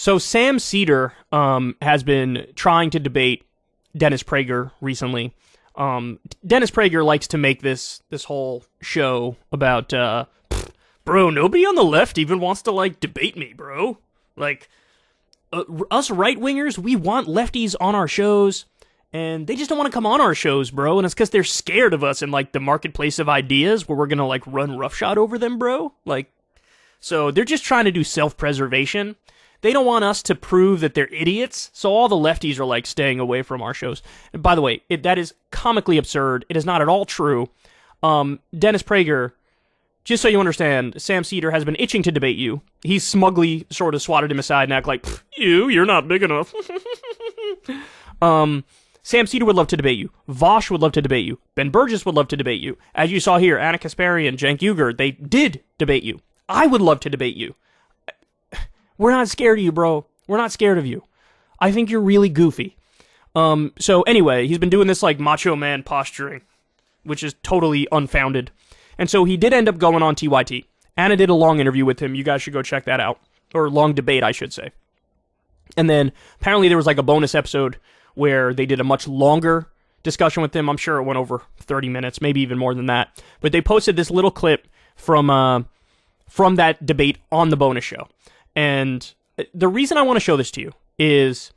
So Sam Cedar has been trying to debate Dennis Prager recently. Dennis Prager likes to make this whole show about, bro, nobody on the left even wants to, like, debate me, bro. Like, us right-wingers, we want lefties on our shows, and they just don't want to come on our shows, bro, and it's because they're scared of us in, like, the marketplace of ideas where we're gonna, like, run roughshod over them, bro. Like, so they're just trying to do self-preservation. They don't want us to prove that they're idiots, so all the lefties are, like, staying away from our shows. And by the way, that is comically absurd. It is not at all true. Dennis Prager, just so you understand, Sam Cedar has been itching to debate you. He's smugly sort of swatted him aside and act like, you're not big enough. Sam Cedar would love to debate you. Vosh would love to debate you. Ben Burgess would love to debate you. As you saw here, Anna Kasparian, Cenk Uygur, they did debate you. I would love to debate you. We're not scared of you, bro. We're not scared of you. I think you're really goofy. So anyway, he's been doing this, like, macho man posturing, which is totally unfounded. And so he did end up going on TYT. Anna did a long interview with him. You guys should go check that out. Or long debate, I should say. And then apparently there was, like, a bonus episode where they did a much longer discussion with him. I'm sure it went over 30 minutes, maybe even more than that. But they posted this little clip from that debate on the bonus show. And the reason I want to show this to you is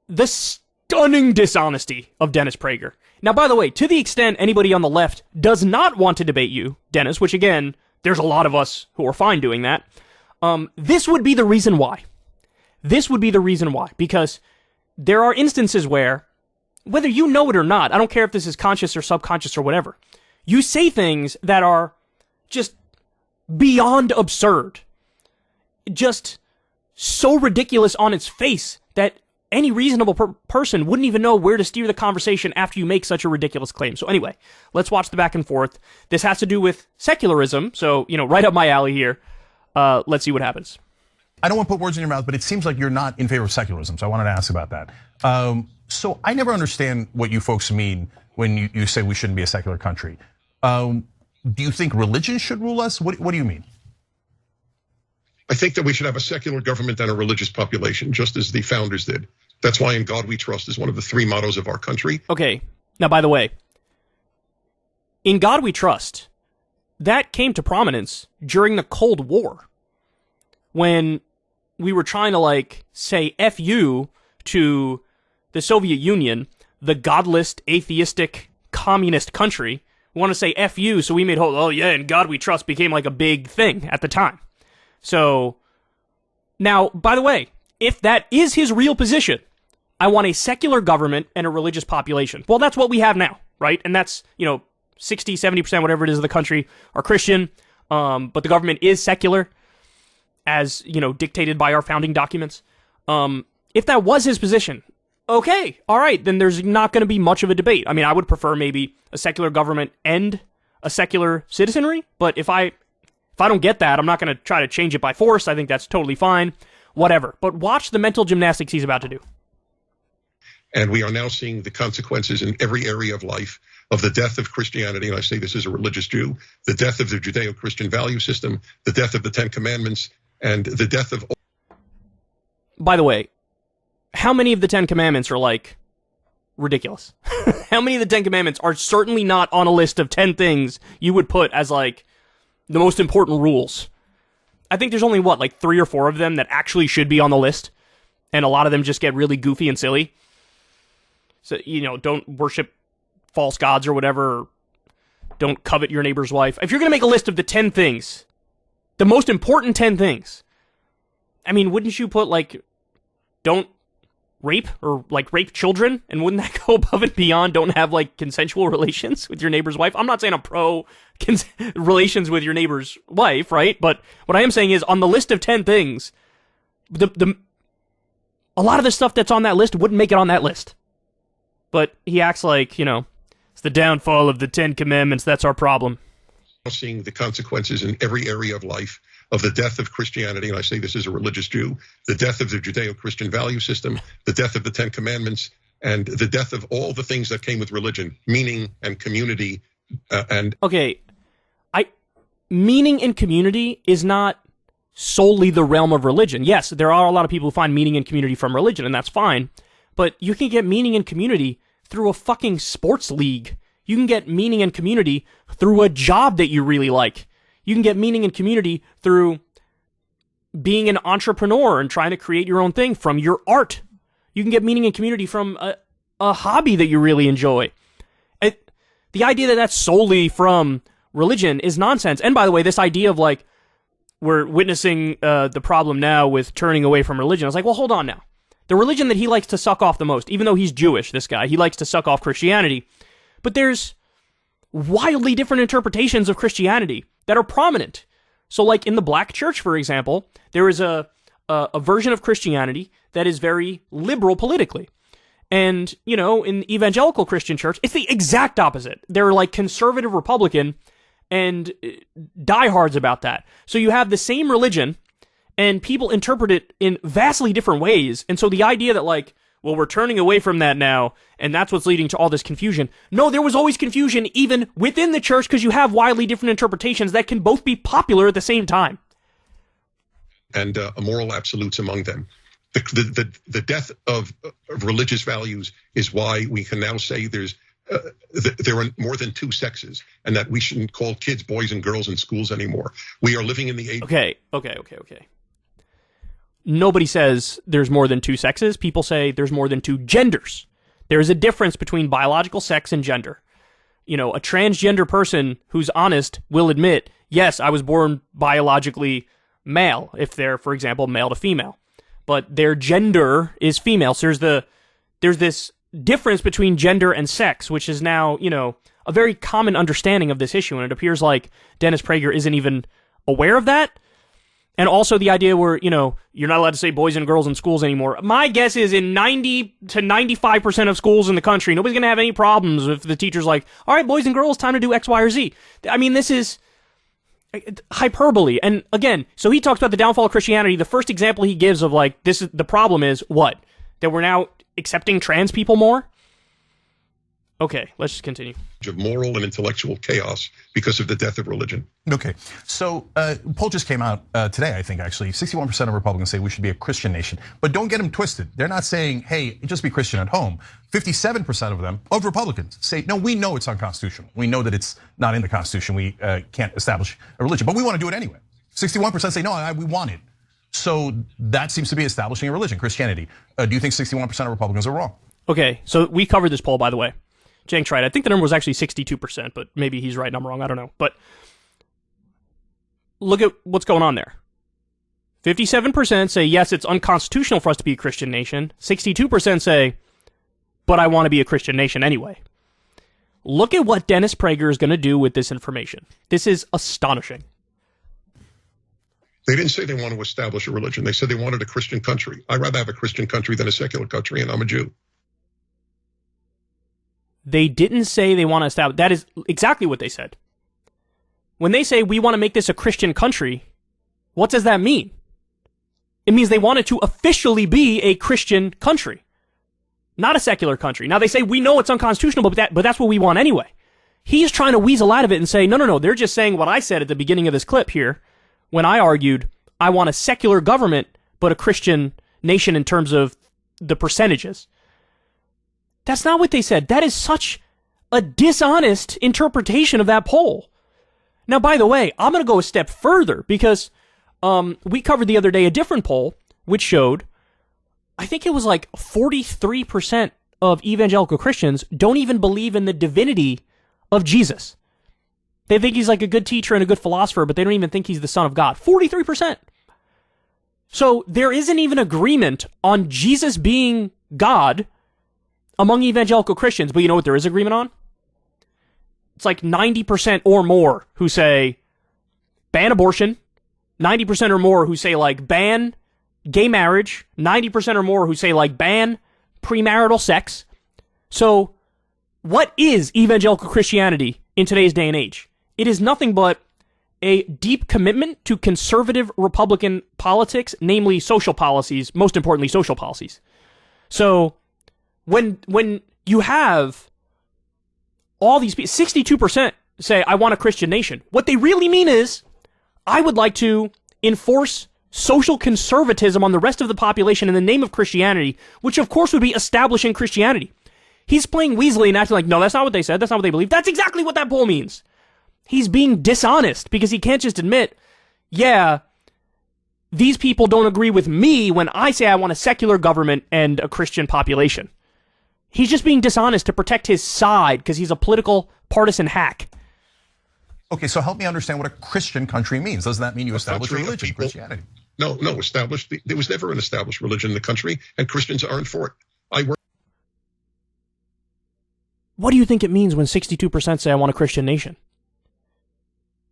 the stunning dishonesty of Dennis Prager. Now, by the way, to the extent anybody on the left does not want to debate you, Dennis, which again, there's a lot of us who are fine doing that, this would be the reason why. This would be the reason why. Because there are instances where, whether you know it or not, I don't care if this is conscious or subconscious or whatever, you say things that are just beyond absurd. Just so ridiculous on its face that any reasonable person wouldn't even know where to steer the conversation after you make such a ridiculous claim. So anyway, let's watch the back and forth. This has to do with secularism, so, right up my alley here. Let's see what happens. I don't want to put words in your mouth, but it seems like you're not in favor of secularism, so I wanted to ask about that. So I never understand what you folks mean when you say we shouldn't be a secular country. Do you think religion should rule us? What do you mean? I think that we should have a secular government and a religious population, just as the founders did. That's why In God We Trust is one of the 3 mottos of our country. Okay, now by the way, In God We Trust, that came to prominence during the Cold War, when we were trying to, like, say F you to the Soviet Union, the godless, atheistic, communist country. We want to say F you, so we made In God We Trust became, like, a big thing at the time. So, now, by the way, if that is his real position, I want a secular government and a religious population. Well, that's what we have now, right? And that's, 60, 70%, whatever it is of the country are Christian, but the government is secular, as, dictated by our founding documents. If that was his position, okay, all right, then there's not going to be much of a debate. I mean, I would prefer maybe a secular government and a secular citizenry, but if I don't get that, I'm not going to try to change it by force. I think that's totally fine. Whatever. But watch the mental gymnastics he's about to do. And we are now seeing the consequences in every area of life of the death of Christianity, and I say this as a religious Jew, the death of the Judeo-Christian value system, the death of the 10 Commandments, and the death of... By the way, how many of the 10 Commandments are, like, ridiculous? How many of the 10 Commandments are certainly not on a list of 10 things you would put as, like, the most important rules? I think there's only, 3 or 4 of them that actually should be on the list, and a lot of them just get really goofy and silly. So, don't worship false gods or whatever, or don't covet your neighbor's wife. If you're going to make a list of the 10 things, the most important 10 things, I mean, wouldn't you put, don't rape, or, rape children? And wouldn't that go above and beyond, don't have, consensual relations with your neighbor's wife? I'm not saying I'm pro relations with your neighbor's wife, right? But what I am saying is, on the list of 10 things, a lot of the stuff that's on that list wouldn't make it on that list. But he acts like, it's the downfall of the 10 Commandments, that's our problem. Seeing the consequences in every area of life of the death of Christianity, and I say this as a religious Jew, the death of the Judeo-Christian value system, the death of the 10 Commandments, and the death of all the things that came with religion, meaning and community, and... Okay, meaning and community is not solely the realm of religion. Yes, there are a lot of people who find meaning in community from religion, and that's fine. But you can get meaning in community through a fucking sports league. You can get meaning in community through a job that you really like. You can get meaning in community through being an entrepreneur and trying to create your own thing from your art. You can get meaning in community from a hobby that you really enjoy. The idea that that's solely from religion is nonsense. And by the way, this idea of like, we're witnessing the problem now with turning away from religion. I was like, well, hold on now. The religion that he likes to suck off the most, even though he's Jewish, this guy, he likes to suck off Christianity. But there's wildly different interpretations of Christianity that are prominent. So like in the black church, for example, there is a version of Christianity that is very liberal politically. And, you know, in the evangelical Christian church, it's the exact opposite. They're like conservative Republican and diehards about that. So you have the same religion, and people interpret it in vastly different ways. And so the idea that like, well, we're turning away from that now, and that's what's leading to all this confusion. No, there was always confusion even within the church because you have wildly different interpretations that can both be popular at the same time. And moral absolutes among them. The death of religious values is why we can now say there are more than two sexes, and that we shouldn't call kids boys and girls in schools anymore. We are living in the age. Okay. Nobody says there's more than two sexes. People say there's more than two genders. There's a difference between biological sex and gender. You know, a transgender person who's honest will admit, yes, I was born biologically male, if they're, for example, male to female. But their gender is female. So there's this difference between gender and sex, which is now, you know, a very common understanding of this issue. And it appears like Dennis Prager isn't even aware of that. And also the idea where, you know, you're not allowed to say boys and girls in schools anymore. My guess is in 90 to 95% of schools in the country, nobody's going to have any problems if the teacher's like, all right, boys and girls, time to do X, Y, or Z. I mean, this is hyperbole. And again, so he talks about the downfall of Christianity. The first example he gives of like, this is the problem is what? That we're now accepting trans people more? Okay, let's just continue. Of moral and intellectual chaos because of the death of religion. Okay, so poll just came out today, I think actually. 61% of Republicans say we should be a Christian nation, but don't get them twisted. They're not saying, hey, just be Christian at home. 57% of them, of Republicans, say, no, we know it's unconstitutional. We know that it's not in the Constitution. We can't establish a religion, but we want to do it anyway. 61% say, no, we want it. So that seems to be establishing a religion, Christianity. Do you think 61% of Republicans are wrong? Okay, so we covered this poll, by the way. Cenk tried. I think the number was actually 62%, but maybe he's right and I'm wrong. I don't know. But look at what's going on there. 57% say, yes, it's unconstitutional for us to be a Christian nation. 62% say, but I want to be a Christian nation anyway. Look at what Dennis Prager is going to do with this information. This is astonishing. They didn't say they want to establish a religion. They said they wanted a Christian country. I'd rather have a Christian country than a secular country, and I'm a Jew. They didn't say they want to establish. That is exactly what they said. When they say we want to make this a Christian country, what does that mean? It means they want it to officially be a Christian country, not a secular country. Now they say we know it's unconstitutional, but that's what we want anyway. He's trying to weasel out of it and say, no, they're just saying what I said at the beginning of this clip here when I argued I want a secular government, but a Christian nation in terms of the percentages. That's not what they said. That is such a dishonest interpretation of that poll. Now, by the way, I'm going to go a step further because we covered the other day a different poll which showed, I think it was like 43% of evangelical Christians don't even believe in the divinity of Jesus. They think he's like a good teacher and a good philosopher, but they don't even think he's the Son of God. 43%. So there isn't even agreement on Jesus being God among evangelical Christians, but you know what there is agreement on? It's like 90% or more who say ban abortion, 90% or more who say like ban gay marriage, 90% or more who say like ban premarital sex. So what is evangelical Christianity in today's day and age? It is nothing but a deep commitment to conservative Republican politics, namely social policies, most importantly social policies. So when you have all these people, 62% say, I want a Christian nation. What they really mean is, I would like to enforce social conservatism on the rest of the population in the name of Christianity, which of course would be establishing Christianity. He's playing Weasley and acting like, no, that's not what they said, that's not what they believe. That's exactly what that poll means. He's being dishonest because he can't just admit, yeah, these people don't agree with me when I say I want a secular government and a Christian population. He's just being dishonest to protect his side because he's a political partisan hack. Okay, so help me understand what a Christian country means. Doesn't that mean you establish a religion, Christianity? No, established. There was never an established religion in the country, and Christians aren't for it. What do you think it means when 62% say I want a Christian nation?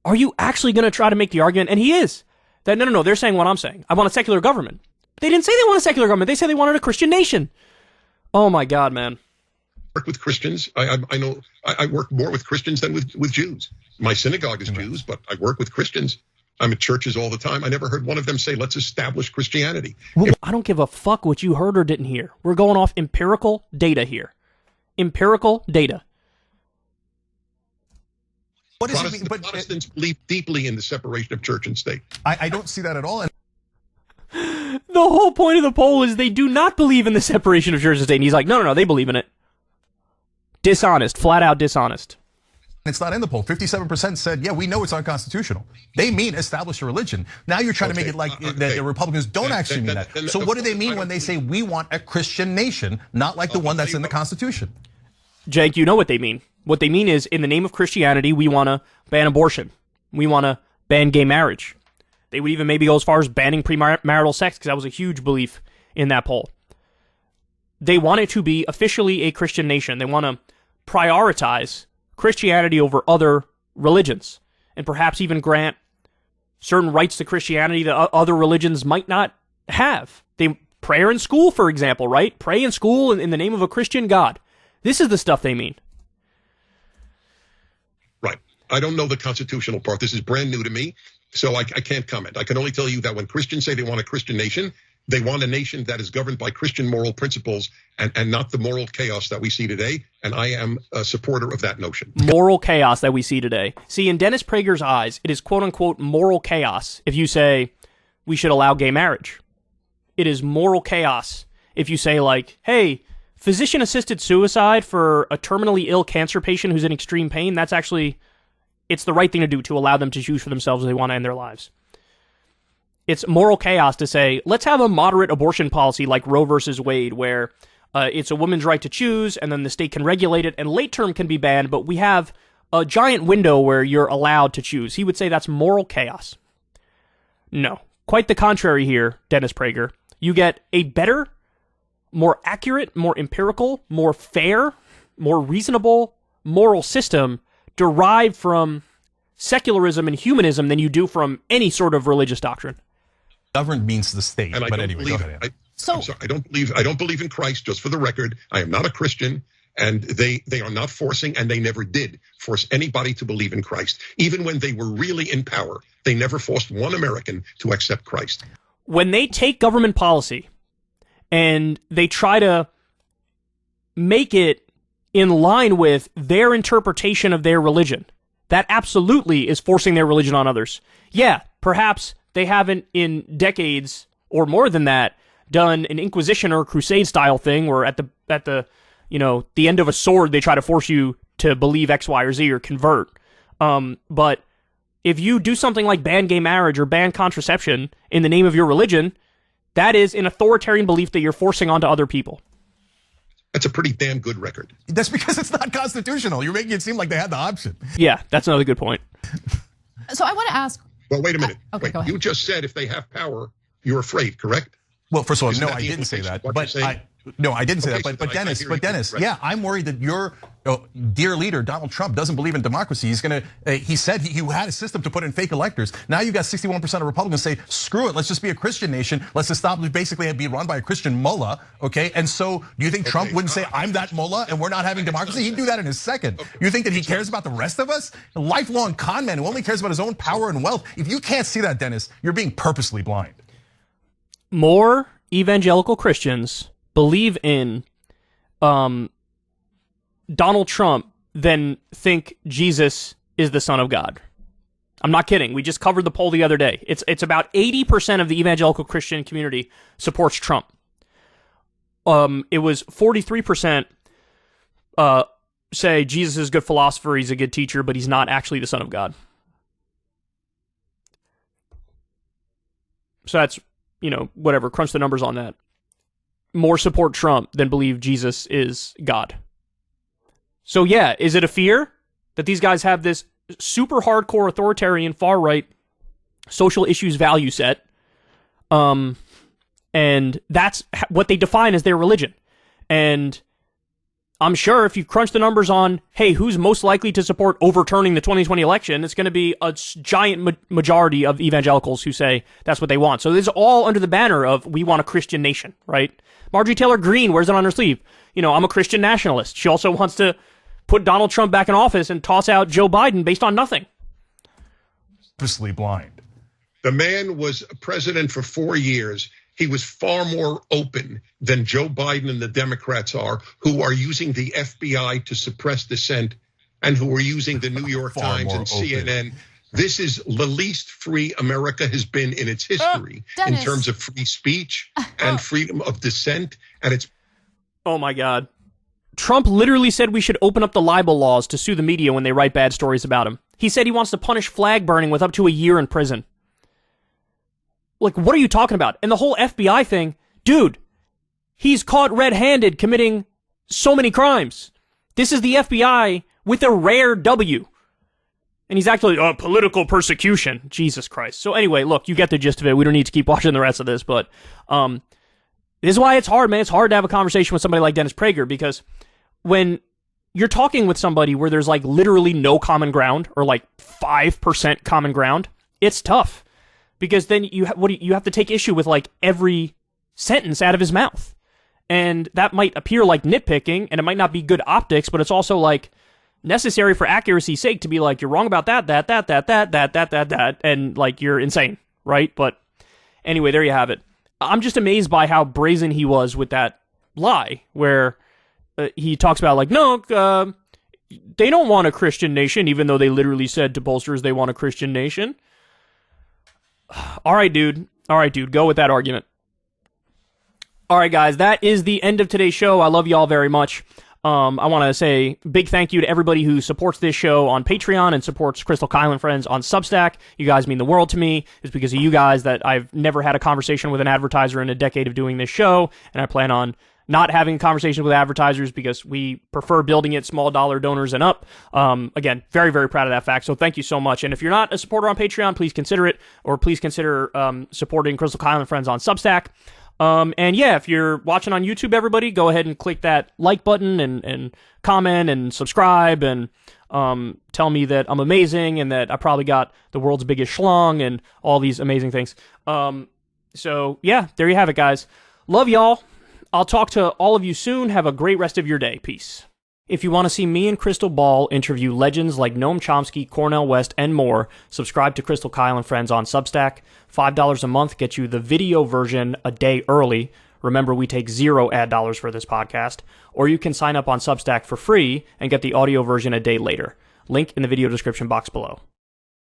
Are you actually going to try to make the argument, and he is, that no, they're saying what I'm saying. I want a secular government. They didn't say they want a secular government. They said they wanted a Christian nation. Oh my God, man. Work with Christians. I know I work more with Christians than with Jews. My synagogue is Jews, but I work with Christians. I'm at churches all the time. I never heard one of them say, let's establish Christianity. Well, I don't give a fuck what you heard or didn't hear. We're going off empirical data here. Empirical data. What does it mean? But Protestants believe deeply in the separation of church and state. I don't see that at all. The whole point of the poll is they do not believe in the separation of church and state. And he's like, no, they believe in it. Dishonest, flat out dishonest. It's not in the poll. 57% said, yeah, we know it's unconstitutional. They mean establish a religion. Now you're trying to make it like that the Republicans don't actually mean that. So what do they mean when they say we want a Christian nation, not like the one that's in the Constitution? Jake, you know what they mean. What they mean is, in the name of Christianity, we want to ban abortion. We want to ban gay marriage. They would even maybe go as far as banning premarital sex, because that was a huge belief in that poll. They want it to be officially a Christian nation. They want to prioritize Christianity over other religions, and perhaps even grant certain rights to Christianity that other religions might not have. Prayer in school, for example, right? Pray in school in the name of a Christian God. This is the stuff they mean. Right. I don't know the constitutional part. This is brand new to me, so I can't comment. I can only tell you that when Christians say they want a Christian nation, they want a nation that is governed by Christian moral principles and not the moral chaos that we see today. And I am a supporter of that notion. Moral chaos that we see today. See, in Dennis Prager's eyes, it is quote-unquote moral chaos if you say we should allow gay marriage. It is moral chaos if you say, like, hey, physician-assisted suicide for a terminally ill cancer patient who's in extreme pain, that's actually, it's the right thing to do to allow them to choose for themselves if they want to end their lives. It's moral chaos to say, let's have a moderate abortion policy like Roe versus Wade, where it's a woman's right to choose, and then the state can regulate it, and late term can be banned, but we have a giant window where you're allowed to choose. He would say that's moral chaos. No. Quite the contrary here, Dennis Prager. You get a better, more accurate, more empirical, more fair, more reasonable moral system derived from secularism and humanism than you do from any sort of religious doctrine. Governed means the state, and but anyway, go ahead. I'm sorry, I don't believe in Christ, just for the record. I am not a Christian, and they are not forcing, and they never did force anybody to believe in Christ. Even when they were really in power, they never forced one American to accept Christ. When they take government policy and they try to make it in line with their interpretation of their religion, that absolutely is forcing their religion on others. Yeah, perhaps they haven't in decades or more than that done an Inquisition or Crusade style thing where at the the end of a sword they try to force you to believe X, Y, or Z or convert. But if you do something like ban gay marriage or ban contraception in the name of your religion, that is an authoritarian belief that you're forcing onto other people. That's a pretty damn good record. That's because it's not constitutional. You're making it seem like they had the option. Yeah, that's another good point. So I want to ask. Well, wait a minute. Okay, go ahead. You just said if they have power, you're afraid, correct? Well, first of all, Isn't no, that I the didn't say implication that. of what you're saying? No, I didn't say Okay, that. But so Dennis, right. yeah, I'm worried that your dear leader, Donald Trump, doesn't believe in democracy. He said he had a system to put in fake electors. Now you got 61% of Republicans say, screw it, let's just be a Christian nation. Let's establish basically be run by a Christian mullah, okay? And so do you think Trump wouldn't say, I'm that mullah and we're not having democracy? He'd do that in a second. You think that he cares about the rest of us? A lifelong con man who only cares about his own power and wealth. If you can't see that, Dennis, you're being purposely blind. More evangelical Christians believe in Donald Trump than think Jesus is the Son of God. I'm not kidding. We just covered the poll the other day. It's about 80% of the evangelical Christian community supports Trump. It was 43% say Jesus is a good philosopher, he's a good teacher, but he's not actually the Son of God. So that's, whatever, crunch the numbers on that. More support Trump than believe Jesus is God. So yeah, is it a fear that these guys have this super hardcore authoritarian far-right social issues value set? And that's what they define as their religion. And I'm sure if you crunch the numbers on, hey, who's most likely to support overturning the 2020 election, it's going to be a giant majority of evangelicals who say that's what they want. So this is all under the banner of we want a Christian nation, right? Marjorie Taylor Greene wears it on her sleeve. I'm a Christian nationalist. She also wants to put Donald Trump back in office and toss out Joe Biden based on nothing. Purposely blind. The man was president for 4 years. He was far more open than Joe Biden and the Democrats are, who are using the FBI to suppress dissent and who are using the New York Times and CNN. This is the least free America has been in its history in terms of free speech and freedom of dissent. And it's. Oh my God. Trump literally said we should open up the libel laws to sue the media when they write bad stories about him. He said he wants to punish flag burning with up to a year in prison. Like, what are you talking about? And the whole FBI thing, dude, he's caught red-handed committing so many crimes. This is the FBI with a rare W. And he's actually, political persecution. Jesus Christ. So anyway, look, you get the gist of it. We don't need to keep watching the rest of this, but this is why it's hard, man. It's hard to have a conversation with somebody like Dennis Prager, because when you're talking with somebody where there's like literally no common ground or like 5% common ground, it's tough. Because then you have to take issue with like every sentence out of his mouth. And that might appear like nitpicking, and it might not be good optics, but it's also like necessary for accuracy's sake to be like, you're wrong about that, and like you're insane, right? But anyway, there you have it. I'm just amazed by how brazen he was with that lie, where he talks about like, no, they don't want a Christian nation, even though they literally said to pollsters they want a Christian nation. All right, dude. Go with that argument. All right, guys. That is the end of today's show. I love y'all very much. I want to say big thank you to everybody who supports this show on Patreon and supports Crystal Kyle and Friends on Substack. You guys mean the world to me. It's because of you guys that I've never had a conversation with an advertiser in a decade of doing this show, and I plan on not having conversations with advertisers because we prefer building it small dollar donors and up. Again, very, very proud of that fact. So thank you so much. And if you're not a supporter on Patreon, please consider it, or please consider supporting Crystal Kyle and Friends on Substack. And yeah, if you're watching on YouTube, everybody, go ahead and click that like button and comment and subscribe and tell me that I'm amazing and that I probably got the world's biggest schlong and all these amazing things. So yeah, there you have it, guys. Love y'all. I'll talk to all of you soon. Have a great rest of your day. Peace. If you want to see me and Crystal Ball interview legends like Noam Chomsky, Cornel West, and more, subscribe to Crystal Kyle and Friends on Substack. $5 a month gets you the video version a day early. Remember, we take 0 ad dollars for this podcast. Or you can sign up on Substack for free and get the audio version a day later. Link in the video description box below.